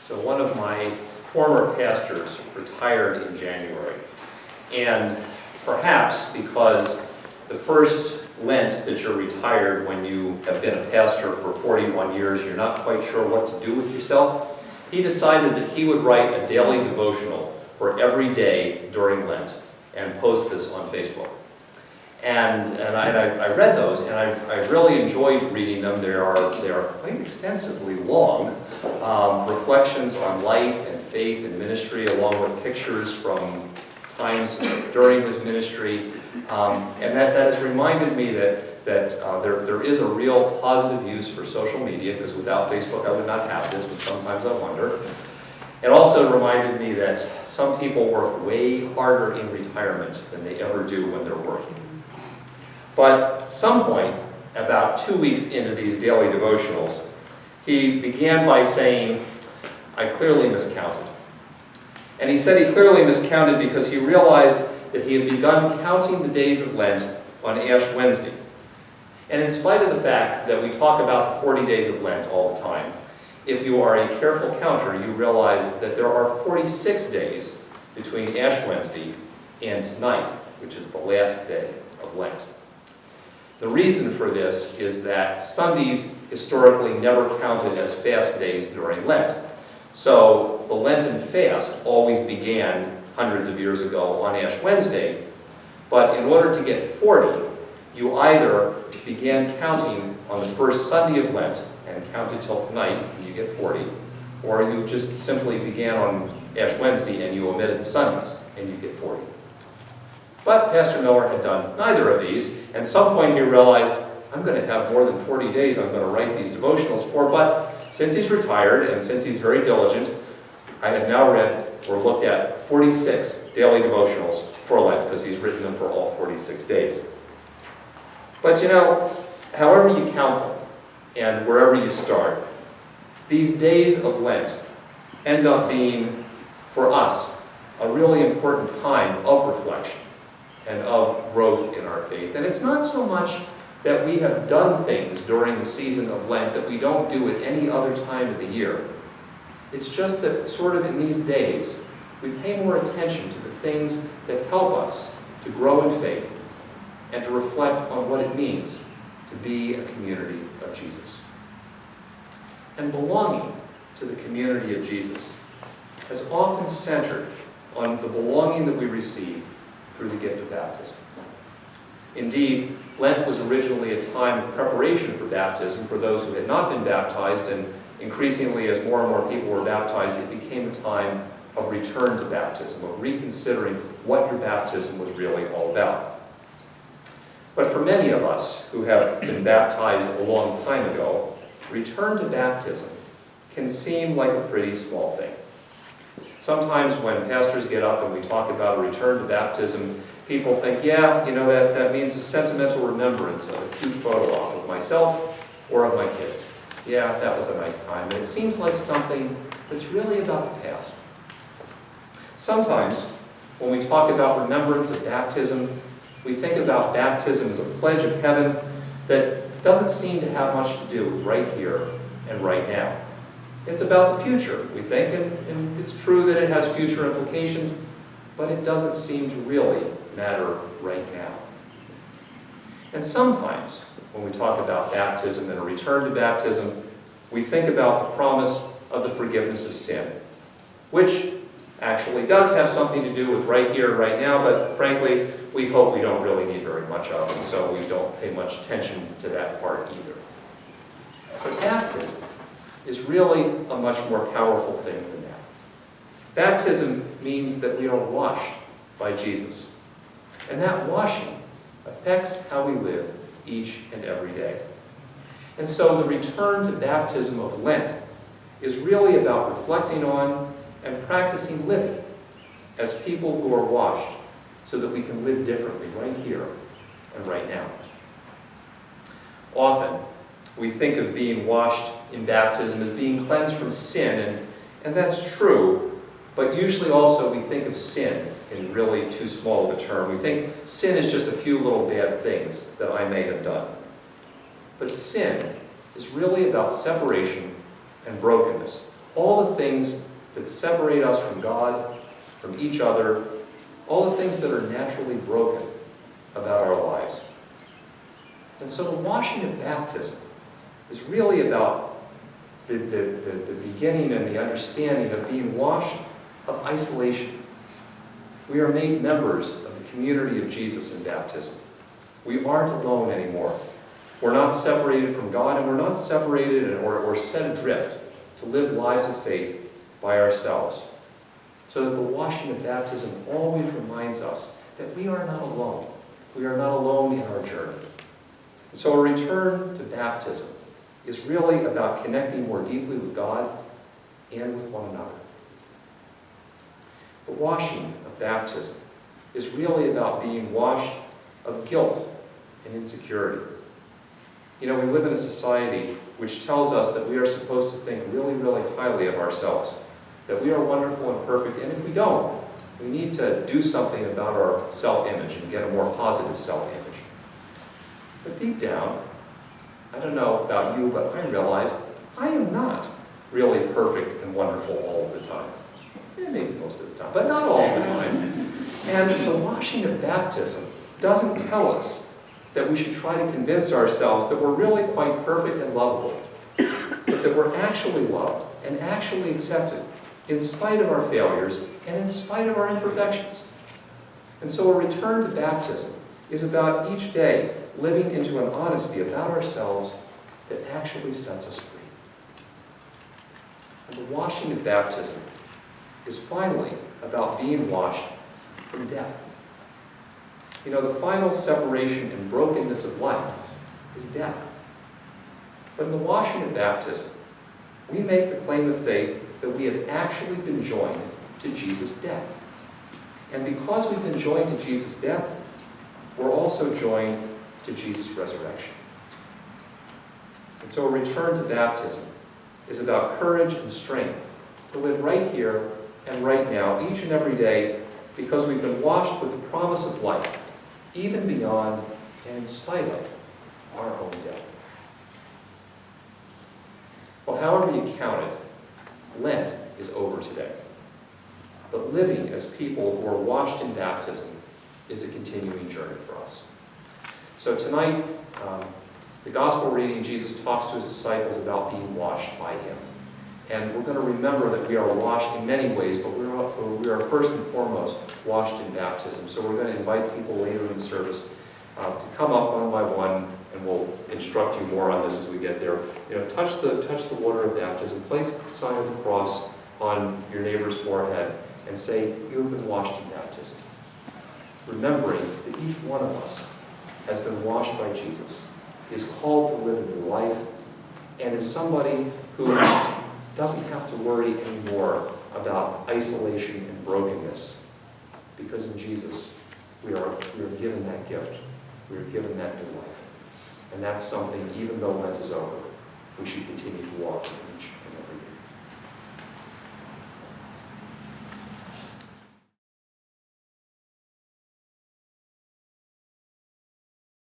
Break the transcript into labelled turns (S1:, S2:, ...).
S1: So one of my former pastors retired in January. And perhaps because the first Lent that you're retired when you have been a pastor for 41 years, you're not quite sure what to do with yourself, he decided that he would write a daily devotional for every day during Lent and post this on Facebook. And I read those, and I really enjoyed reading them. They are quite extensively long, reflections on life and faith and ministry, along with pictures from times during his ministry. And that has reminded me that there is a real positive use for social media, because without Facebook I would not have this, and sometimes I wonder. It also reminded me that some people work way harder in retirement than they ever do when they're working. But at some point, about 2 weeks into these daily devotionals, he began by saying, "I clearly miscounted." And he said he clearly miscounted because he realized that he had begun counting the days of Lent on Ash Wednesday. And in spite of the fact that we talk about the 40 days of Lent all the time, if you are a careful counter, you realize that there are 46 days between Ash Wednesday and tonight, which is the last day of Lent. The reason for this is that Sundays historically never counted as fast days during Lent. So the Lenten fast always began hundreds of years ago on Ash Wednesday, but in order to get 40, you either began counting on the first Sunday of Lent and counted till tonight and you get 40, or you just simply began on Ash Wednesday and you omitted the Sundays and you get 40. But Pastor Miller had done neither of these, and at some point he realized, I'm going to have more than 40 days I'm going to write these devotionals for, but since he's retired and since he's very diligent, I have now read or looked at 46 daily devotionals for Lent, because he's written them for all 46 days. But you know, however you count them, and wherever you start, these days of Lent end up being, for us, a really important time of reflection and of growth in our faith. And it's not so much that we have done things during the season of Lent that we don't do at any other time of the year. It's just that sort of in these days, we pay more attention to the things that help us to grow in faith and to reflect on what it means to be a community of Jesus. And belonging to the community of Jesus has often centered on the belonging that we receive through the gift of baptism. Indeed, Lent was originally a time of preparation for baptism for those who had not been baptized, and increasingly as more and more people were baptized, it became a time of return to baptism, of reconsidering what your baptism was really all about. But for many of us who have been baptized a long time ago, return to baptism can seem like a pretty small thing. Sometimes when pastors get up and we talk about a return to baptism, people think, yeah, you know, that means a sentimental remembrance of a cute photo op of myself or of my kids. Yeah, that was a nice time. And it seems like something that's really about the past. Sometimes, when we talk about remembrance of baptism, we think about baptism as a pledge of heaven that doesn't seem to have much to do with right here and right now. It's about the future, we think, and it's true that it has future implications, but it doesn't seem to really matter right now. And sometimes, when we talk about baptism and a return to baptism, we think about the promise of the forgiveness of sin, which actually does have something to do with right here and right now, but frankly, we hope we don't really need very much of, and so we don't pay much attention to that part either. But baptism is really a much more powerful thing than that. Baptism means that we are washed by Jesus, and that washing affects how we live each and every day. And so the return to baptism of Lent is really about reflecting on and practicing living as people who are washed so that we can live differently right here and right now. Often, we think of being washed in baptism as being cleansed from sin, and that's true, but usually also we think of sin in really too small of a term. We think sin is just a few little bad things that I may have done. But sin is really about separation and brokenness all the things that separate us from God, from each other, all the things that are naturally broken about our lives. And so the washing of baptism is really about the beginning and the understanding of being washed of isolation. We are made members of the community of Jesus in baptism. We aren't alone anymore. We're not separated from God, and we're not separated or set adrift to live lives of faith by ourselves. So that the washing of baptism always reminds us that we are not alone. We are not alone in our journey. And so a return to baptism is really about connecting more deeply with God and with one another. The washing of baptism is really about being washed of guilt and insecurity. You know, we live in a society which tells us that we are supposed to think really, really highly of ourselves, that we are wonderful and perfect, and if we don't, we need to do something about our self-image and get a more positive self-image. But deep down, I don't know about you, but I realize I am not really perfect and wonderful all of the time. Maybe most of the time, but not all the time. And the washing of baptism doesn't tell us that we should try to convince ourselves that we're really quite perfect and lovable, but that we're actually loved and actually accepted in spite of our failures and in spite of our imperfections. And so a return to baptism is about each day living into an honesty about ourselves that actually sets us free. And the washing of baptism is finally about being washed from death. You know, the final separation and brokenness of life is death. But in the washing of baptism, we make the claim of faith that we have actually been joined to Jesus' death. And because we've been joined to Jesus' death, we're also joined to Jesus' resurrection. And so a return to baptism is about courage and strength to live right here and right now, each and every day, because we've been washed with the promise of life, even beyond and in spite of our own death. Well, however you count it, Lent is over today. But living as people who are washed in baptism is a continuing journey for us. So tonight, the gospel reading, Jesus talks to his disciples about being washed by him. And we're going to remember that we are washed in many ways, but we are first and foremost washed in baptism. So we're going to invite people later in the service to come up one by one, and we'll instruct you more on this as we get there. You know, touch the water of baptism, place the sign of the cross on your neighbor's forehead, and say, "You have been washed in baptism." Remembering that each one of us has been washed by Jesus, is called to live a new life, and is somebody who doesn't have to worry anymore about isolation and brokenness, because in Jesus we are given that gift. We are given that new life. And that's something, even though Lent is over, we should continue to walk in each and every day.